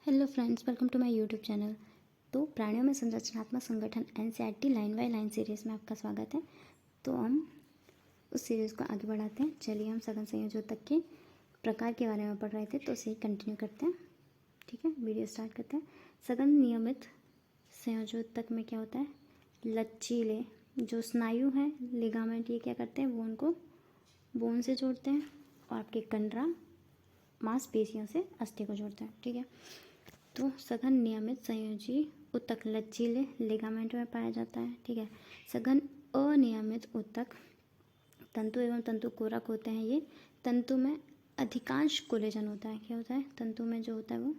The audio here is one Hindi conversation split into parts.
Hello friends, welcome to my YouTube channel. तो प्राणियों में संरचनात्मक संगठन NCERT line by line series में आपका स्वागत है। तो हम उस सीरीज़ को आगे बढ़ाते हैं। चलिए, हम सघन संयोजक के प्रकार के बारे में पढ़ रहे थे, तो उसे कंटिन्यू करते हैं। ठीक है, वीडियो स्टार्ट करते हैं। सघन नियमित संयोजक में क्या होता है, लचीले जो स्नायु हैं, लिगामेंट, ये क्या करते हैं, वो उनको बोन से जोड़ते हैं और आपके कंडरा मांसपेशियों से अस्थि को जोड़ते हैं। ठीक है, तो सघन नियमित संयोजी ऊतक लचीले लिगामेंट में पाया जाता है। ठीक है, सघन अनियमित ऊतक तंतु एवं तंतु कोरक होते हैं। ये तंतु में अधिकांश कोलेजन होता है। क्या होता है, तंतु में जो होता है वो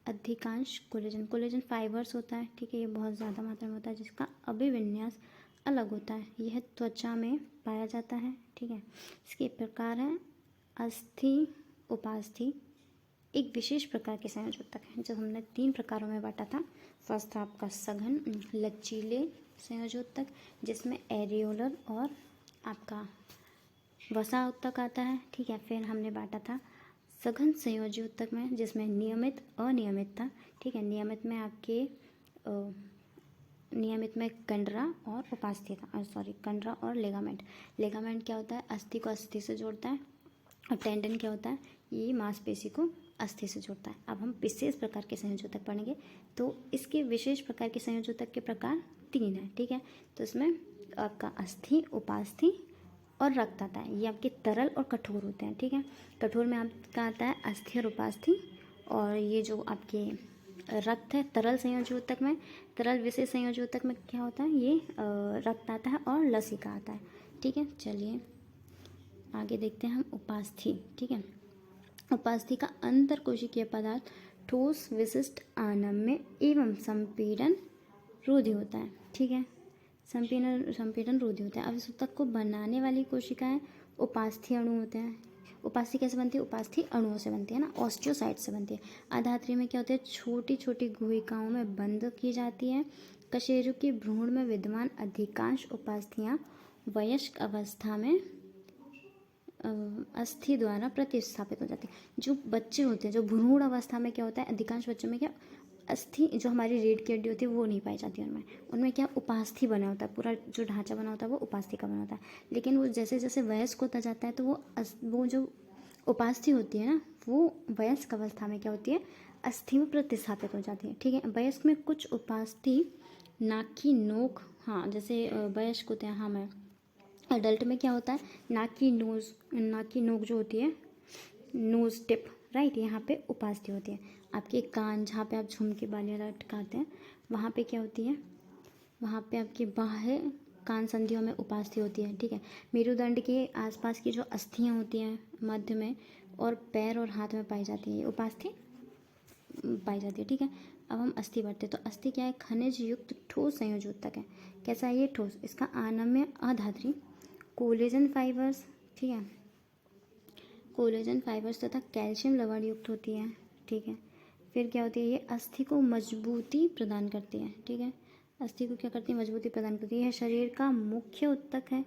अधिकांश कोलेजन फाइबर्स होता है। ठीक है, ये बहुत ज़्यादा मात्रा में होता है, जिसका अभिविन्यास अलग होता है। यह त्वचा में पाया जाता है। ठीक है, इसके प्रकार हैं अस्थि, उपास्थि। एक विशेष प्रकार के संयोजक है, जो हमने 3 प्रकारों में बांटा था। फर्स्ट था आपका सघन लचीले संयोजक, जिसमें एरियोलर और आपका वसा ऊतक आता है। ठीक है, फिर हमने बांटा था सघन संयोजी ऊतक में, जिसमें नियमित अनियमित था। ठीक है, नियमित में कंडरा और उपास्थि था, कंडरा और लेगामेंट। लेगामेंट क्या होता है, अस्थि को अस्थि से जोड़ता है, और टेंडन क्या होता है, ये मांसपेशी को अस्थि से जोड़ता है। अब हम विशेष प्रकार के संयोजक पढ़ेंगे। तो इसके विशेष प्रकार के संयोजक के प्रकार 3 हैं। ठीक है, तो इसमें आपका अस्थि, उपास्थि और रक्त आता है। ये आपके तरल और कठोर होते हैं। ठीक है, कठोर में आपका आता है अस्थि और उपास्थि, और ये जो आपके रक्त है तरल संयोजक में, तरल विशेष संयोजक में क्या होता है, ये रक्त आता है और लसिका आता है। ठीक है, चलिए आगे देखते हैं हम उपास्थि। ठीक है, उपास्थि का अंतर कोशिकीय पदार्थ ठोस विशिष्ट अनम्य एवं संपीड़न रोधी होता है। ठीक है, संपीड़न रोधी होता है। अब इस ऊतक को बनाने वाली कोशिकाएं उपास्थि अणु होते हैं। उपास्थि कैसे बनती है, उपास्थि अणुओं से बनती है ना, ऑस्टियोसाइट से बनती है। आधात्री में क्या होते हैं, छोटी छोटी गुहिकाओं में बंद की जाती है। कशेरु के भ्रूण में विद्यमान अधिकांश उपास्थियां वयस्क अवस्था में अस्थि द्वारा प्रतिस्थापित हो जाती है। जो बच्चे होते हैं, जो भ्रूण अवस्था में क्या होता है, अधिकांश बच्चों में क्या अस्थि, जो हमारी रीढ़ की हड्डी होती है, वो नहीं पाई जाती उनमें। उनमें क्या उपास्थि बना होता है, पूरा जो ढांचा बना होता है वो उपास्थि का बना होता है। लेकिन वो जैसे जैसे वयस्क होता जाता है, तो वो जो उपास्थि होती है ना, वो वयस्क अवस्था में क्या होती है, अस्थि में प्रतिस्थापित हो जाती है। ठीक है, वयस्क में कुछ उपास्थि नाक की नोक, हाँ जैसे वयस्क होते हैं, हाँ मैं अडल्ट में क्या होता है, नाक की नोक जो होती है, नोज टिप, राइट, यहाँ पे उपास्थि होती है। आपके कान, जहाँ पे आप झुमके बालियाँ लटकाते हैं, वहाँ पे क्या होती है, वहाँ पे आपकी बाह्य कान संधियों में उपास्थि होती है। ठीक है, मेरुदंड के आसपास की जो अस्थियाँ होती हैं मध्य में, और पैर और हाथ में पाई जाती है, ये उपास्थि पाई जाती है। ठीक है, अब हम अस्थि बढ़ते हैं। तो अस्थि क्या है, खनिज युक्त ठोस संयोजक है। कैसा है ये, ठोस। इसका अनम्य अधात्री कोलेजन फाइबर्स, ठीक है, कोलेजन फाइबर्स तथा कैल्शियम लवण युक्त होती है। ठीक है, फिर क्या होती है, ये अस्थि को मजबूती प्रदान करती है। ठीक है, अस्थि को क्या करती है, मजबूती प्रदान करती है। यह शरीर का मुख्य ऊतक है,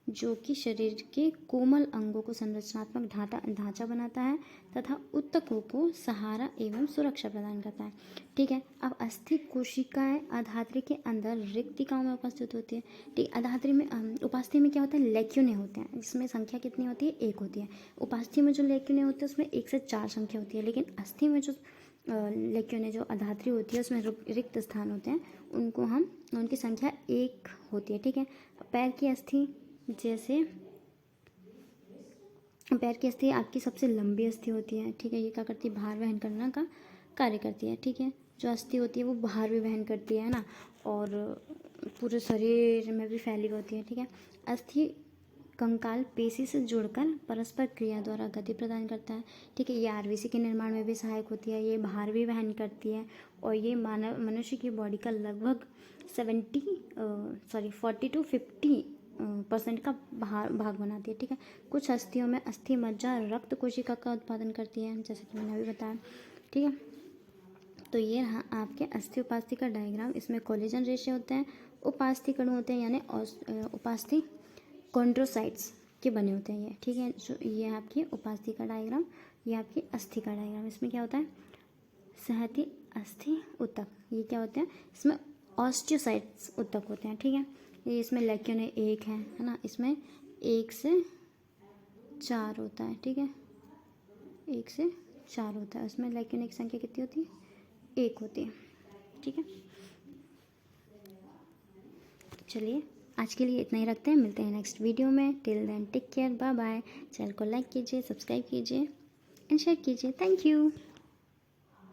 जो कि शरीर के कोमल अंगों को संरचनात्मक ढांचा बनाता है तथा ऊतकों को सहारा एवं सुरक्षा प्रदान करता है। ठीक है, अब अस्थि कोशिकाएं अधात्री के अंदर रिक्तिकाओं में उपस्थित होती है। ठीक, अधात्री में उपास्थि में क्या होता है, लेक्यूने होते हैं, जिसमें संख्या कितनी होती है, 1 होती है। उपास्थि में जो लेक्यूने होते हैं उसमें 1 से 4 संख्या होती है, लेकिन अस्थि में जो लेक्यूने जो अधात्री होती है उसमें रिक्त स्थान होते हैं, उनकी संख्या 1 होती है। ठीक है, पैर की अस्थि, जैसे पैर की अस्थि आपकी सबसे लंबी अस्थि होती है। ठीक है, ये क्या करती है, भार वहन करने का कार्य करती है। ठीक है, जो अस्थि होती है वो भार भी वहन करती है ना, और पूरे शरीर में भी फैली होती है। ठीक है, अस्थि कंकाल पेशी से जुड़कर परस्पर क्रिया द्वारा गति प्रदान करता है। ठीक है, ये आरबीसी के निर्माण में भी सहायक होती है, ये भार भी वहन करती है, और ये मनुष्य की बॉडी का लगभग 40 to 50% का भाग बनाती है। ठीक है, कुछ अस्थियों में अस्थि मज्जा रक्त कोशिका का उत्पादन करती है, जैसे कि मैंने अभी बताया। ठीक है, तो ये रहा आपके अस्थि उपास्थि का डायग्राम। इसमें कोलेजन रेशे होते हैं, उपास्थि कणु होते हैं, यानी उपास्थि कॉन्ड्रोसाइट्स के बने होते हैं ये। ठीक है, जो ये आपकी उपास्थि का डायग्राम, ये आपकी अस्थि का डायग्राम। इसमें क्या होता है, सहती अस्थि ऊतक, ये क्या होते हैं, इसमें ऑस्टियोसाइट्स ऊतक होते हैं, ठीक है। ये इसमें लेक्यूने एक है ना, इसमें 1 से 4 होता है, ठीक है, 1 से 4 होता है, उसमें लेक्यूने की संख्या कितनी होती है, 1 होती है, ठीक है। चलिए आज के लिए इतना ही रखते हैं, मिलते हैं नेक्स्ट वीडियो में। Till then take care, bye bye. Channel को लाइक कीजिए, सब्सक्राइब कीजिए एंड शेयर कीजिए। Thank you.